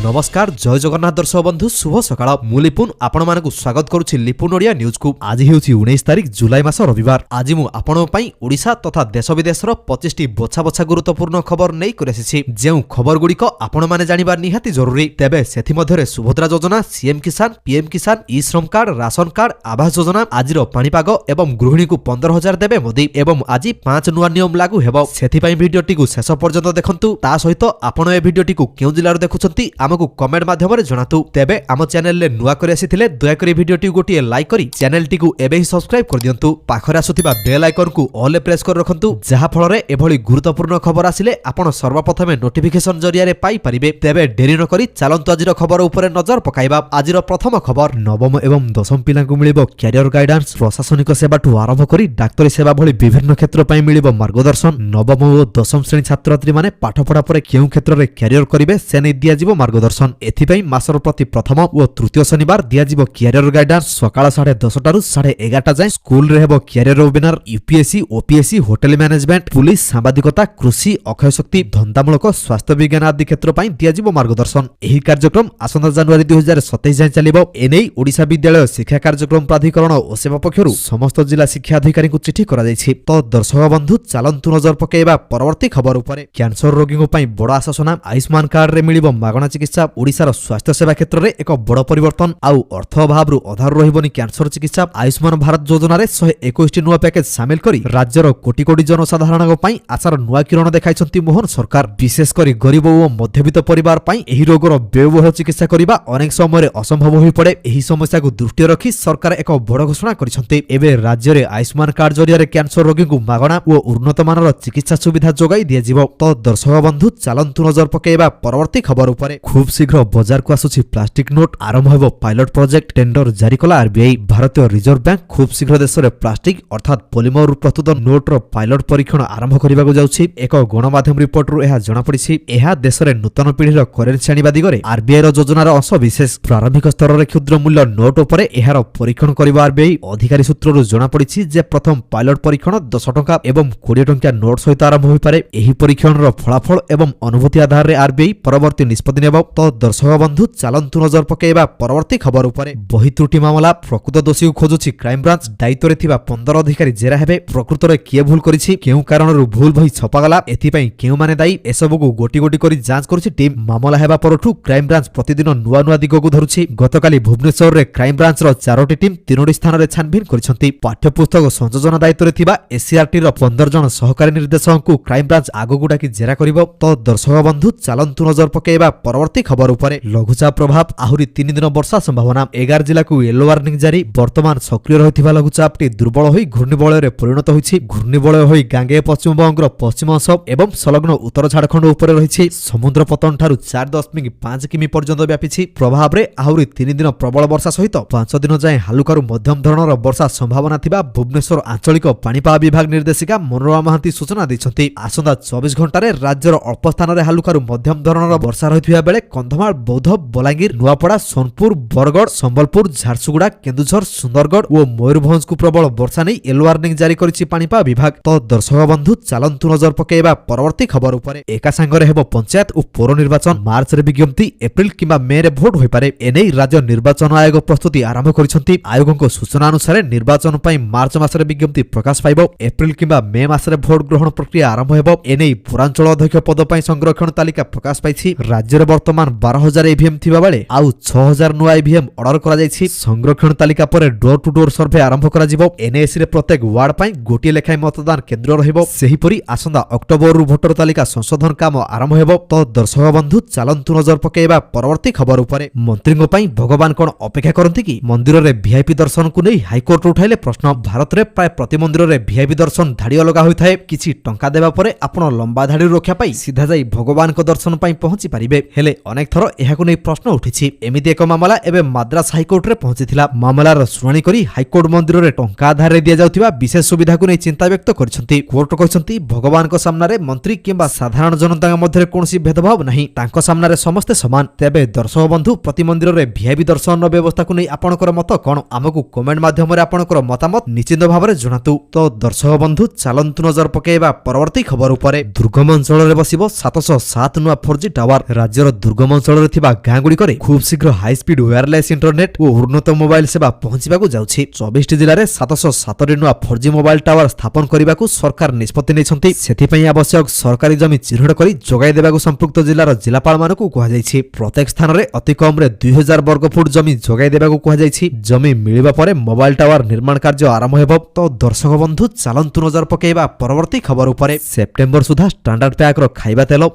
नमस्कार जय जगन्नाथ दर्शक बंधु शुभ सकाळ मु लिपुन आपण मानकु स्वागत करूछि लिपुन ओडिया न्यूज को। आज हेउछि 19 तारिख जुलाई मास रविवार। आज मु आपण पई ओडिशा तथा देश विदेशर 25 टी बछा बछा गुरुत्वपूर्ण खबर नै करैछि जेउ खबर गुडी को आपण माने जानिबा निहाती जरूरी। तेबे सेथि मध्यरे सुभद्रा योजना, सीएम किसान, पीएम किसान, ई श्रम card, ration card, Awas Yojana, आजिरो पाणीपाग एवं गृहिणी को 15,000 देबे मोदी एवं आज 5 नुआ नियम लागू हेबो। सेथि पई भिडियोटी को शेष पर्यंत देखंतु। ता सहित आपण ए भिडियोटी को केउ जिल्लार देखुछंती आमको कमेंट माध्यम रे जणातु। तेबे आम चैनल ले नुआ करि आसीथिले दया करी भिडियोटी गोटिए लाइक करी चैनल टी को एबे ही सब्सक्राइब कर दियंतु। पाखरे आसुथिबा बेल आइकन को ऑल प्रेस कर रखंतु जहा फल रे एभली गुरुत्वपूर्ण खबर आसिले आपण सर्वप्रथमे नोटिफिकेशन जरिया रे पाई परिबे। तेबे देरी न करी चलंतु आजिर खबर उपरे नजर पकाइबा। आजिर प्रथम खबर नवम एवं दशम पिला को मिलिबो कैरियर गाइडेंस। प्रशासनिक सेवा ठु आरंभ करी डाक्टरी सेवा भली विभिन्न क्षेत्र पई मिलिबो मार्गदर्शन। नवम और दशम श्रेणी छात्र छात्री माने पाठ पढ़ा परे केउ क्षेत्र रे कैरियर करिवे से नै दिया जिवो मार्गदर्शन। एथिपई मासर प्रति प्रथम और तृतीय शनिवार दिया जिवो कैरियर गाइडेंस। सकाळ 10:30 टारु 11:30 जाय स्कूल रे हेबो career webinar. UPSC, OPSC, hotel management, police, सांबादिकता, कृषि, अक्षय शक्ति, धंदामूलक, स्वास्थ्य विज्ञान आदि क्षेत्र पई दिया जिवो मार्गदर्शन। एही कार्यक्रम आसंता जनवरी 2027 जाय चलिबो। एनै ओडिशा विद्यालय शिक्षा कार्यक्रम प्राधिकरण ओसेवा पक्षरु समस्त जिला शिक्षा अधिकारी को चिठी करा जायछि। तो दर्शक बंधु चलंतु नजर पकेइबा परवर्ती खबर उपरे। कैंसर रोगी पई बड़ आशासना। आयुष्मान कार्ड रे मिलिबो मागणा चिकित्सा। ओडिशार स्वास्थ्य सेवा क्षेत्र रे एक बड़ परिवर्तन। आउ अर्थ अभाव अधार रहिबोनी कैंसर चिकित्सा। आयुष्मान भारत योजना रे 121 नुआ पैकेज शामिल करी राज्यर कोटी कोटी जनसाधारण पई आशार नुआ किरण देखाइछंती मोहन सरकार। विशेष करी गरीब ओ मध्यवित्त परिवार पई एही रोगर व्ययबहुल चिकित्सा करिबा अनेक समय असंभव होई पड़े। एही समस्या को दृष्टि रखी सरकार एक बड़ घोषणा करिसंती। एबे राज्य रे आयुष्मान कार्ड जरिया रे कैंसर रोगी को मागणा ओ उन्नत मानर चिकित्सा सुविधा जोगाई दिया जिवो। तो दर्शक बंधु चलंतु नजर पकेइबा परवर्ती खबर उपरे। खूब शीघ्र बाजार को आसुछि प्लास्टिक नोट। आरंभ हेबो पायलट प्रोजेक्ट। टेंडर जारी कला आरबीआई। भारतीय रिजर्व बैंक खूब शीघ्र देश रे प्लास्टिक अर्थात पॉलीमर प्रस्तुत नोट रो पायलट परीक्षण आरंभ करिबा को जाउछि। एक गणमाध्यम रिपोर्ट रु एहा जणा पड़िछि। एहा देश रे नूतन पीढ़ी रो करेन्सी आनिबा दिगरे आरबीआई रो योजनार अंश विशेष। प्रारंभिक स्तर रे क्षुद्र मूल्य नोट उपरे एहार परीक्षण करिबा आरबीआई। अधिकारी सूत्र रु जणा पड़िछि जे प्रथम पायलट परीक्षण 10 टंका एवं 20 टंका नोट सहित आरंभ होई पारे। एही परीक्षण रो फलाफल एवं अनुभूति आधार रे आरबीआई परवर्ती निष्पत्ति नेबो। तो दर्शक बंधु चलंतु नजर पकेइबा परवर्ती खबर उपरे। बही त्रुटि मामला प्रकृत दोषी को खोजुछि क्राइम ब्रांच। दायित्व रे थिबा 15 अधिकारी जेरा हेबे। प्रकृत रे किए भूल करिछि, केउ कारणरु भूल बही छपागला, एथि पई केउ माने दायी एसबु को गोटी गोटी करी जांच करुछि टीम। मामला हेबा परठु क्राइम ब्रांच प्रतिदिन नुआ नुआ दिग को धरुछि। गतकाली भुवनेश्वर रे क्राइम ब्रांच रो 4टी टीम 3टी स्थान रे छानबिन करिसंती। पाठ्यपुस्तक संयोजन दायित्व रे थिबा एससीआरटी रो 15 जन सहकारी निर्देशक को क्राइम ब्रांच आगो डाकी जेरा करिवो। तो दर्शक बंधु चलंतु नजर पकेइबा परवर्ती खबर उपरे। लघुचाप प्रभाव आहुरी 3 दिन वर्षा संभावना। 11 जिला को येलो वार्निंग जारी। वर्तमान सक्रिय रहिथिबा लघुचापटी दुर्बल होई घूर्णिबलय रे परिणत होइछि। घूर्णिबलय होई गांगे पश्चिम बंगर पश्चिम अंश एवं संलग्न उत्तर झारखंड उपरे रहिछि। समुद्र पतन ठारू 4.5 किमी पर्यंत व्यापिछि। प्रभाव रे आहुरी 3 दिन प्रबल वर्षा सहित 5 दिन जाय हालुकारू मध्यम धरणर वर्षा संभावना थिबा भुवनेश्वर आंचलिक पाणीपाग विभाग निर्देशिका मनोरमा महांती सूचना दैछंती। आसंता 24 घंटा रे राज्यर अल्प स्थान रे हालुकारू मध्यम धरणर वर्षा रहिथिबा बेले कंधमाल, बौद्ध, बलांगीर, नुआपड़ा, सोनपुर, बरगड़, संबलपुर, झारसुगुड़ा, केन्दुझर, सुंदरगढ़ और मयूरभंज को प्रबल वर्षा नहीं येलो वार्निंग जारी करिछि पाणीपाग विभाग। तो दर्शक बंधु चलंतु नजर पकेइबा परवर्ती खबर उपरे। एका संगरे हेबो पंचायत और पौर निर्वाचन। मार्च रे विज्ञप्ति, एप्रिल किंबा मे रे भोट होई पारे। एनै राज्य निर्वाचन आयोग प्रस्तुति आरंभ करिसंती। आयोगक सूचना अनुसार निर्वाचन पई मार्च मास रे विज्ञप्ति प्रकाश पाइबो। एप्रिल किंबा मे मास रे भोट ग्रहण प्रक्रिया आरंभ हेबो। एनै पौरांचल अध्यक्ष पद पई संरक्षण तालिका प्रकाश पाइछि। राज्य रे वर्तमान 12,000 ईवीएम थिबा बेले आउ 6,000 नुआ ईवीएम ऑर्डर करा जायछि। संरक्षण तालिका परे डोर टू डोर सर्वे आरंभ करा जिवो। एनएससी रे प्रत्येक वार्ड पई गोटी लेखाय मतदान केंद्र रहिबो। सेही परि आसंदा अक्टोबर रु भोटर तालिका संशोधन काम आरंभ हेबो। तो दर्शक बंधु चलंतु नजर पकेइबा परवर्ती खबर उपरे। मंत्रींग पई भगवान कोन अपेक्षा करंती कि मंदिर रे वीआईपी दर्शन को नै हाईकोर्ट उठाइले प्रश्न। भारत रे प्राय प्रति मंदिर रे वीआईपी दर्शन धाड़ी अलगा होई थाए। किछि टंका देबा परे आपण लंबा धाड़ी रक्षा पाई सीधा जाई भगवान को दर्शन पाई पहुंची पारिबे। हेले अनेक थर एहाकु नै प्रश्न उठिछि। एमिति एक मामला एबे माद्रास हाईकोर्ट रे पहुंचीथिला। मामलार शुनानी करी हाईकोर्ट मंदिर रे टंका आधार रे दिया जाउथिबा विशेष सुविधा को नै चिंता व्यक्त करछंती। कोर्ट कहछंती भगवान को सामना रे मंत्री किंबा साधारण जनता मध्य कोनोसी भेदभाव नाही। तांको सामना रे समस्ते समान। तेबे दर्शक बंधु प्रति मंदिर रे वीआईपी दर्शन व्यवस्था को नै आपनकर मत कोन हमकु कमेंट माध्यम रे आपनकर मतामत निश्चित भाव रे जणातु। तो दर्शक बंधु चलंतु नजर पकेइबा परवर्ती खबर उपरे। दुर्गम अंचल रे बसिबो 707 नुआ 4G टावर। राज्यर दुर्गम अंचल गाँगुड़िकरे खूब शीघ्र हाईस्पीड वायरलेस इंटरनेट और उन्नत मोबाइल सेवा पहुंचवाक जाउछि। 24 जिले में 707 नुआ 4G मोबाइल टावर स्थापन करने को सरकार निष्पत्ति नेछन्ति। सेथिपई आवश्यक सरकारी जमी चिन्हट करी जोगाई देबाकू संपुक्त जिलार जिलापाल मानकू कुहाଯାଇଛି। प्रत्येक स्थान में अति कम 2000 वर्गफुट जमी जोगाई देबाकू कुहाଯାଇଛି। जमी मिलिबा परे मोबाइल टावर निर्माण कार्य आरंभ हेब। तो दर्शक बंधु चलंतु नजर पकेइबा परवर्ती खबर उपरे। सेप्टेम्बर सुधा स्टैंडर्ड पैक रो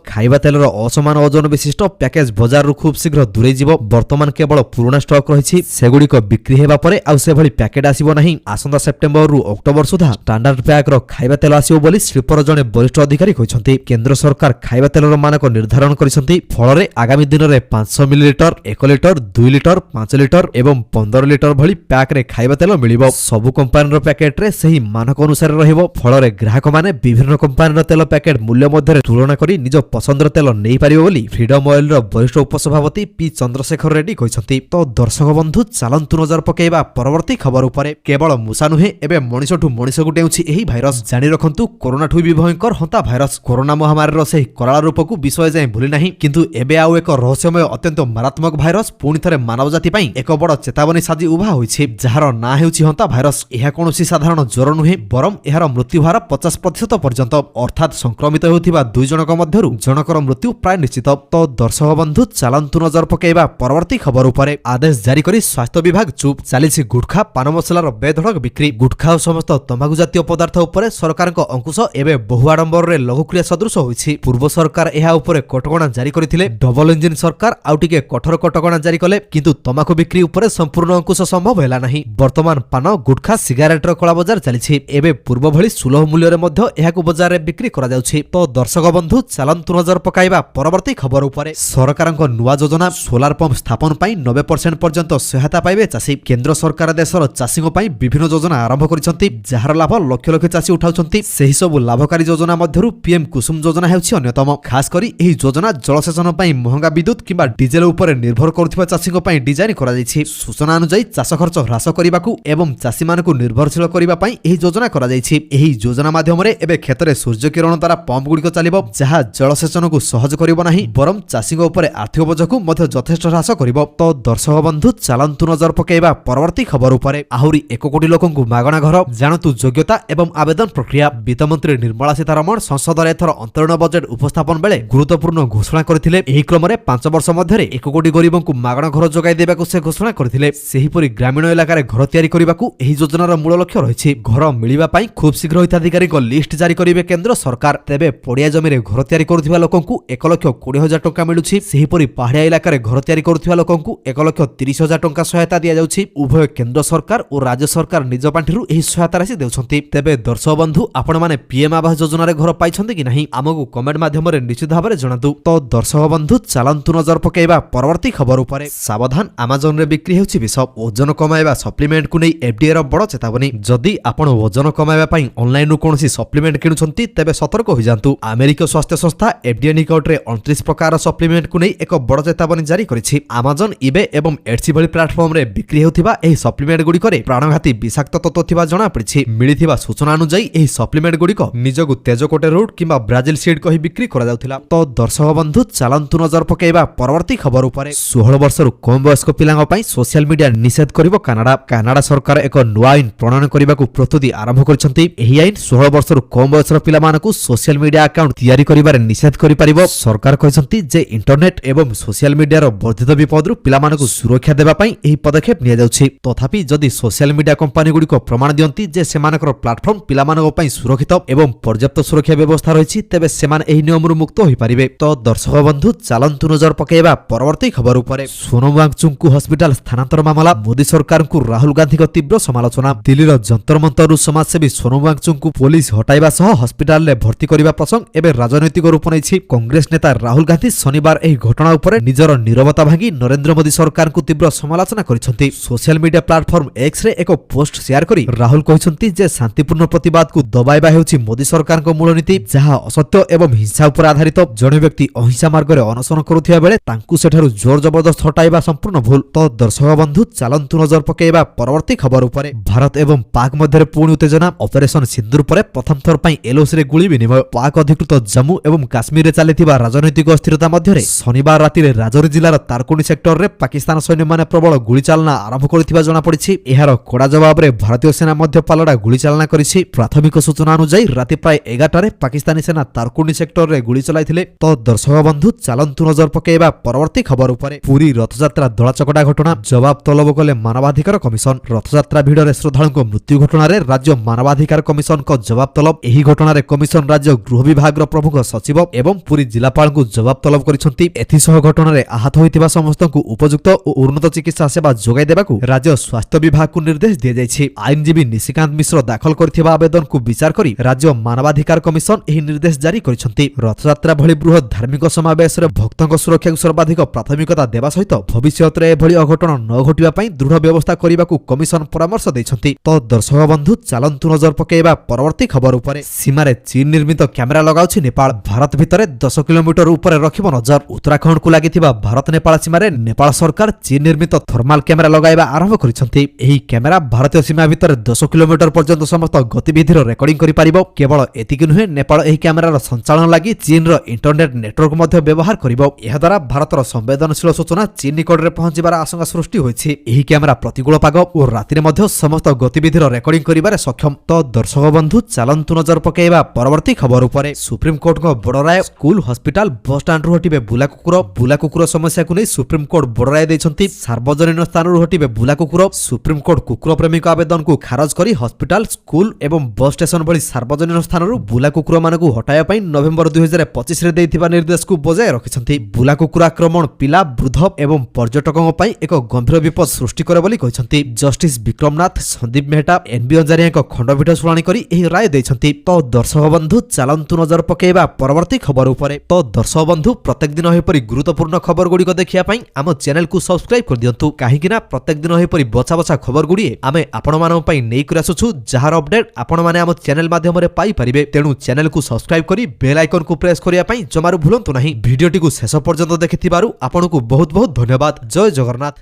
खाइबा तेलर असमान ओजन विशिष्ट पैकेज बजार खूब शीघ्र दूरे जीव। वर्तमान केवल पुराना स्टॉक रही सेगुड़िक बिक्री हेबा परे आउ से भली पैकेट आसीबो नाही। आसंता सेप्टेम्बर रु अक्टोबर सुधा स्टैंडर्ड पैक रो खाइबा तेल आसीबो बोली शिल्पर जने वरिष्ठ अधिकारी कहिसंती। केंद्र सरकार खाइबा तेलर मानक निर्धारण करिसंती। फଳରେ आगामी दिन में 500 मिलीलिटर 1 लिटर 2 लिटर 5 लिटर एवं 15 लिटर भली पैक रे खाइबा तेल मिलिबो। सबु कंपनी रो पैकेट रे सही मानक अनुसार रहिबो। फଳରେ ग्राहक माने विभिन्न कंपनी रो तेल पैकेट मूल्य मध्य तुलना करी निज पसंदर तेल नै पारिबो बोली फ्रीडम ऑयल रो वरिष्ठ उपसभापति पी चंद्रशेखर रेड्डी कहिसंती। तो दर्शक बंधु चलंतु नजर पकेइबा परवर्ती खबर उपरे। केवल मूषा नुहे एबे मनिषठु मनिषकु डेउछि एही भाइरस। जानि रखंतु कोरोना ठु भी भयंकर हंता भाइरस। कोरोना महामारी रो सही कराला रूपकु विषय जाय भूली नाही, किंतु एबे आउ एक रहस्यमय अत्यंत मारात्मक भाइरस पुणी थरे मानव जाति पई एक बड़ चेतावनी साजी उभा होइछि, जार ना हेउछि हंता भाइरस। एहा कोनोसी साधारण ज्वर नुहे, बरम एहार मृत्यु हार 50% पर्यंत, अर्थात संक्रमित हेउथिबा 2 जनक मध्यरु जनकर मृत्यु प्राय निश्चित। तो दर्शक बंधु चलंतु नजर पकेइबा परवर्ती खबर उपरे। आदेश जारी करी स्वास्थ्य विभाग चुप। चालिछि गुटखा पान मसलार बेधड़क बिक्री। गुटखा और समस्त तंबाकू जातीय पदार्थ उपरे सरकारक अंकुश एबे बहु आडंबर रे लघुक्रिया सदृश होइछि। पूर्व सरकार एहा उपरे कटकणा जारी करथिले। डबल इंजिन सरकार आउ टिके कठोर कटकणा जारी कले, किंतु तंबाकू बिक्री उपरे संपूर्ण अंकुश संभव हैला नाही। वर्तमान पान गुटखा सिगारेट रो कला बाजार चलिछि। एबे पूर्व भली सुलभ मूल्य रे मध्य एहाकू बाजार रे बिक्री करा जाउछि। तो दर्शक बंधु चलंतु नजर पकाइबा परवर्ती खबर उपरे। सरकारक नुआ योजना सोलार पंप स्थापन पई 90% पर्यंत सहायता पाइबे चासी। केंद्र सरकार देशर चासीक पई विभिन्न योजना आरंभ करिसंती, जार लाभ लक्ष लक्ष चासी उठाउछंती। सेही सब लाभकारी योजना मध्यरु पीएम कुसुम योजना हेउछि अन्यतम। खास करी एही योजना जलसेचन पई महंगा विद्युत किंबा डीजेल उपरे निर्भर करुथिबा चासीक पई डिजाइन करा जायछि। सूचना अनुसार चाष खर्च ह्रास करिबाकू एवं चासी मानकू निर्भरशील करिबा पई एही योजना करा जायछि। एही योजना माध्यम रे एबे खेतरे सूर्य किरण द्वारा पंप गुडिक चालिबो, जहा जलसेचन को सहज करिबो नाही, बरम चासीक उपरे आर्थिक बोझकू मध्य यथेष्ट ह्रास करिबो। तो दर्शक बंधु चलंतु नजर पकेइबा परवर्ती खबर उपरे। आहुरी 1 कोटी लोकंकू मागणा घर, जानतु योग्यता एवं आवेदन प्रक्रिया। वित्त मंत्री निर्मला सीतारमण संसद रे एथर अंतरीण बजेट उपस्थापन बेले गुरुत्वपूर्ण घोषणा करथिले। एही क्रम रे 5 वर्ष मध्य 1 कोटी गरीबंकू मागणा घर जोगाई देबाकू से घोषणा करथिले। सेहीपरि ग्रामीण इलाका घर तैयारी करबाकू एही योजनार मूल लक्ष्य रहिछि। घर मिलिबा पई खूब शीघ्र हिताधिकारी लिस्ट जारी करिवे केंद्र सरकार। तेबे पड़िया जमी रे घर तैयारी करुथिबा लोकंकू 1,20,000 टंका मिलुछि। सेहीपरि पहाड़िया इलाका रे घर तैयारी करुथिबा लोकंकू 1,30,000 टंका सहायता दिया जाउछि। उभय केंद्र सरकार और राज्य सरकार निज पांठिरु एही सहायता राशि देउछंती। तेबे दर्शक बंधु आपण माने पीएम आवास योजना रे घर पाइछंती कि नाही, हमकु कमेंट माध्यम रे निश्चित भाबरे जणातु। तो दर्शक बंधु चलंतु नजर पकेइबा परवर्ती खबर उपरे। सावधान, अमेजन रे बिक्री हेउछि विष। ओजन कमाइबा सप्लीमेंट को नै एफडीए रो बड़ चेतावनी। जदि आपण ओजन कमाइबा पई ऑनलाइन रो कोनोसी सप्लीमेंट किनुछंती तेबे सतर्क होई जांतु। अमेरिका स्वास्थ्य संस्था एफडीए निकट रे 29 प्रकार सप्लीमेंट को नै एक बड़ चेतावनी जारी करिछि। अमेजन, ईबे एवं एट्सी भली प्लेटफॉर्म रे बिक्री हेउथिबा एही सप्लीमेंट गुडी करे प्राणघाती विषाक्त तत्व थिबा जणा पड़िछि। मिलिथिबा सूचना अनुसार एही सप्लीमेंट गुडीक निजगु तेजकोटे रोड किंबा ब्राजिल सीड कहि बिक्री करा जाउथिला। तो दर्शक बंधु चलंतु नजर पकेइबा परवर्ती खबर उपरे। 16 वर्षरु कम वयस्क पिलांग पई सोशल मीडिया निषेध करिवो कानाडा। कानाडा सरकार एक नुआ आईन प्रणयन करिबाकू प्रस्तुति आरंभ करिसंती। एही आईन 16 वर्षरु कम वयसर पिलामानकू सोशल मीडिया अकाउंट तयारी करिबारे निषेध करि परिबो। सरकार कहिसंती जे इंटरनेट एवं सोशल मीडिया रो वर्धित विपदरु पिलामानकू सुरक्षा देबा पई एही पदक्षेप निया जाउछि। तथापि जदि सोशल मीडिया कंपनी गुडी को प्रमाण दियंती जे सेमानकर प्लेटफॉर्म पिलामानक पई सुरक्षित एवं पर्याप्त सुरक्षा व्यवस्था रहिछि, तेबे सेमान एही नियमरु मुक्त होई परिबे। तो दर्शक बंधु चलंतु नजर पकेइबा परवर्ती खबर उपरे। सोनम वांगचुक हॉस्पिटल स्थानांतर मामला, मोदी सरकार को राहुल गांधी को तीव्र समालोचना। दिल्लीर जंतर मंतर समाजसेवी सोनम वांगचुक पुलिस हटाइबा सह हॉस्पिटल रे भर्ती करिबा प्रसंग एबे राजनैतिक रूप नैछि। कांग्रेस नेता राहुल गांधी शनिवार एही घटना उपरे निजर नीरवता भांगी नरेंद्र मोदी सरकार को तीव्र समालोचना करिसंती। सोशल मीडिया प्लेटफॉर्म एक्स रे एक पोस्ट शेयर करी राहुल कहिसंती जे शांतिपूर्ण प्रतिवाद को दबाइबा हेउछि मोदी सरकार को मूल नीति, जहा असत्य एवं हिंसा उपर आधारित। जणे व्यक्ति अहिंसा मार्ग रे अनशन करुथिया बेले तांकु सेठारु जोर जबरदस्त हटाइबा संपूर्ण भूल। तो दर्शक बंधु चलंतु नजर पकेइबा परवर्ती खबर उपरे। भारत एवं पाक मध्य पुणी उत्तेजना। ऑपरेशन सिंदूर परे प्रथम थर पई एलओसी रे गुली विनिमय। पाक अधिकृत जम्मू एवं काश्मीर रे चलिथिबा राजनैतिक अस्थिरता मध्य ଶନିବାର ରାତିରେ ରାଜୌରୀ ଜିଲ୍ଲାର ତାରକୁନି ସେକ୍ଟରରେ ପାକିସ୍ତାନ ସୈନ୍ୟମାନେ ପ୍ରବଳ ଗୁଳିଚାଳନା ଆରମ୍ଭ କରିଥିବା ଜଣାପଡ଼ିଛି। ଏହାର କଡ଼ା ଜବାବରେ ଭାରତୀୟ ସେନା ମଧ୍ୟ ପାଲଟା ଗୁଳିଚାଳନା କରିଛି। ପ୍ରାଥମିକ ସୂଚନା ଅନୁଯାୟୀ ରାତି ପ୍ରାୟ 11ଟାରେ ପାକିସ୍ତାନୀ ସେନା ତାରକୁନି ସେକ୍ଟରରେ ଗୁଳି ଚଳାଇଥିଲେ। ତ ଦର୍ଶକ ବନ୍ଧୁ ଚାଲନ୍ତୁ ନଜର ପକାଇବା ପରବର୍ତ୍ତୀ ଖବର ଉପରେ। ପୁରୀ ରଥଯାତ୍ରା ଦଳାଚକଟା ଘଟଣା ଜବାବ ତଲବ କଲେ ମାନବାଧିକାର କମିଶନ। ରଥଯାତ୍ରା ଭିଡ଼ରେ ଶ୍ରଦ୍ଧାଳୁଙ୍କ ମୃତ୍ୟୁ ଘଟଣାରେ ରାଜ୍ୟ ମାନବାଧିକାର କମିଶନଙ୍କ ଜବାବ ତଲବ। ଏହି ଘଟଣାରେ କମିଶନ ରାଜ୍ୟ ଗୃହ ବିଭାଗର ପ୍ରମୁଖ ସଚିବ ଏବଂ ପୁରୀ ଜିଲ୍ଲାପାଳଙ୍କୁ ଜବାବ ତଲବ କରିଛନ୍ତି। ଏଥିସହ ଘଟଣାରେ ଆହତ ହୋଇଥିବା ସମସ୍ତଙ୍କୁ ଉପଯୁକ୍ତ ଓ ଉନ୍ନତ ଚିକିତ୍ସା ସେବା ଯୋଗାଇ ଦେବାକୁ ରାଜ୍ୟ ସ୍ୱାସ୍ଥ୍ୟ ବିଭାଗକୁ ନିର୍ଦ୍ଦେଶ ଦିଆଯାଇଛି। ଆଇନଜୀବୀ ନିଶିକାନ୍ତ ମିଶ୍ର ଦାଖଲ କରିଥିବା ଆବେଦନକୁ ବିଚାର କରି ରାଜ୍ୟ ମାନବାଧିକାର କମିଶନ ଏହି ନିର୍ଦ୍ଦେଶ ଜାରି କରିଛନ୍ତି। ରଥଯାତ୍ରା ଭଳି ବୃହତ ଧାର୍ମିକ ସମାବେଶରେ ଭକ୍ତଙ୍କ ସୁରକ୍ଷାକୁ ସର୍ବାଧିକ ପ୍ରାଥମିକତା ଦେବା ସହିତ ଭବିଷ୍ୟତରେ ଏଭଳି ଅଘଟଣ ନ ଘଟିବା ପାଇଁ ଦୃଢ଼ ବ୍ୟବସ୍ଥା କରିବାକୁ କମିଶନ ପରାମର୍ଶ ଦେଇଛନ୍ତି। ତ ଦର୍ଶକ ବନ୍ଧୁ ଚାଲନ୍ତୁ ନଜର ପକାଇବା ପରବର୍ତ୍ତୀ ଖବର ଉପରେ। ସୀମାରେ ଚୀନ ନିର୍ମିତ କ୍ୟାମେରା ଲଗାଉଛି ନେପାଳ। ଭାରତ ଭିତରେ 10 କିଲୋମିଟର ଉପରେ ରଖିବ ନଜର। ଉତ୍ତରାଖଣ୍ଡକୁ ଲାଗିଥିବା ଭାରତ ନେପାଳ ସୀମାରେ ନେପାଳ ସରକାର ଚୀନ ନିର୍ମିତ ଥର୍ମାଲ କ୍ୟାମେରା ଲଗାଇବା ଆରମ୍ଭ କରିଛନ୍ତି। ଏହି କ୍ୟାମେରା ଭାରତୀୟ ସୀମା ଭିତରେ 10 କିଲୋମିଟର ପର୍ଯ୍ୟନ୍ତ ସମସ୍ତ ଗତିବିଧିର ରେକର୍ଡିଂ କରିପାରିବ। କେବଳ ଏତିକି ନୁହେଁ, ନେପାଳ ଏହି କ୍ୟାମେରାର ସଞ୍ଚାଳନ ଲାଗି ଚୀନର ଇଣ୍ଟରନେଟ୍ ନେଟୱାର୍କ ମଧ୍ୟ ବ୍ୟବହାର କରିବ। ଏହାଦ୍ୱାରା ଭାରତର ସମ୍ବେଦନଶୀଳ ସୂଚନା ଚୀନ ନିକଟରେ ପହଞ୍ଚିବାର ଆଶଙ୍କା ସୃଷ୍ଟି ହୋଇଛି। ଏହି କ୍ୟାମେରା ପ୍ରତିକୂଳ ପାଗ ଓ ରାତିରେ ମଧ୍ୟ ସମସ୍ତ ଗତିବିଧିର ରେକର୍ଡିଂ କରିବାରେ ସକ୍ଷମ। ତ ଦର୍ଶକ ବନ୍ଧୁ ଚାଲନ୍ତୁ ନଜର ପକାଇବା ପରବର୍ତ୍ତୀ ଖବର ଉପରେ। ସୁପ୍ରିମକୋର୍ଟଙ୍କ ବଡ଼ ରାୟ। ସ୍କୁଲ, ହସ୍ପିଟାଲ, ବସଷ୍ଟାଣ୍ଡରୁ ହଟିବେ ବୁଲା କୁକୁର ସମସ୍ୟାକୁ ନେଇ ସୁପ୍ରିମକୋର୍ଟ ବଡ଼ ରାୟ ଦେଇଛନ୍ତି। ସାର୍ବଜନୀନ ସ୍ଥାନରୁ ହଟିବେ ବୁଲା କୁକୁର। ସୁପ୍ରିମକୋର୍ଟ କୁକୁର ପ୍ରେମୀଙ୍କ ଆବେଦନକୁ ଖାରଜ କରି ହସ୍ପିଟାଲ, ସ୍କୁଲ ଏବଂ ବସ୍ ଷ୍ଟେସନ ଭଳି ସାର୍ବଜନୀନ ସ୍ଥାନରୁ ବୁଲା କୁକୁରମାନଙ୍କୁ ହଟାଇବା ପାଇଁ ନଭେମ୍ବର 2025ରେ ଦେଇଥିବା ନିର୍ଦ୍ଦେଶକୁ ବଜାୟ ରଖିଛନ୍ତି। ବୁଲା କୁକୁର ଆକ୍ରମଣ ପିଲା, ବୃଦ୍ଧ ଏବଂ ପର୍ଯ୍ୟଟକଙ୍କ ପାଇଁ ଏକ ଗମ୍ଭୀର ବିପଦ ସୃଷ୍ଟି କରେ ବୋଲି କହିଛନ୍ତି। ଜଷ୍ଟିସ ବିକ୍ରମନାଥ, ସନ୍ଦୀପ ମେହେଟା, ଏନବି ଅଞ୍ଜାରିଆଙ୍କ ଖଣ୍ଡପୀଠ ଶୁଣାଣି କରି ଏହି ରାୟ ଦେଇଛନ୍ତି। ତ ଦର୍ଶକ ବନ୍ଧୁ ଚାଲନ୍ତୁ ନଜର ପକାଇବା ପରବର୍ତ୍ତୀ ଖବର ଉପରେ। ତ ଦର୍ଶକ ବନ୍ଧୁ ପ୍ରତ୍ୟେକ ଦିନ ଏପରି ଗୁରୁତ୍ୱପୂର୍ଣ୍ଣ ଖବର ଗୁଡ଼ିକ ଦେଖିବା ପାଇଁ ଆମ ଚ୍ୟାନେଲକୁ ସବସ୍କ୍ରାଇବ କରିଦିଅନ୍ତୁ, କାହିଁକି ନା ପ୍ରତ୍ୟେକ ଦିନ ଏପରି ବଛା ବଛା ଖବର ଗୁଡ଼ିଏ ଆମେ ଆପଣମାନଙ୍କ ପାଇଁ ନେଇକରି ଆସୁଛୁ, ଯାହାର ଅପଡେଟ୍ ଆପଣମାନେ ଆମ ଚ୍ୟାନେଲ ମାଧ୍ୟମରେ ପାଇପାରିବେ। ତେଣୁ ଚ୍ୟାନେଲକୁ ସବସ୍କ୍ରାଇବ କରି ବେଲ୍ ଆଇକନକୁ ପ୍ରେସ୍ କରିବା ପାଇଁ ଜମାରୁ ଭୁଲନ୍ତୁ ନାହିଁ। ଭିଡିଓଟିକୁ ଶେଷ ପର୍ଯ୍ୟନ୍ତ ଦେଖିଥିବାରୁ ଆପଣଙ୍କୁ ବହୁତ ବହୁତ ଧନ୍ୟବାଦ। ଜୟ ଜଗନ୍ନାଥ।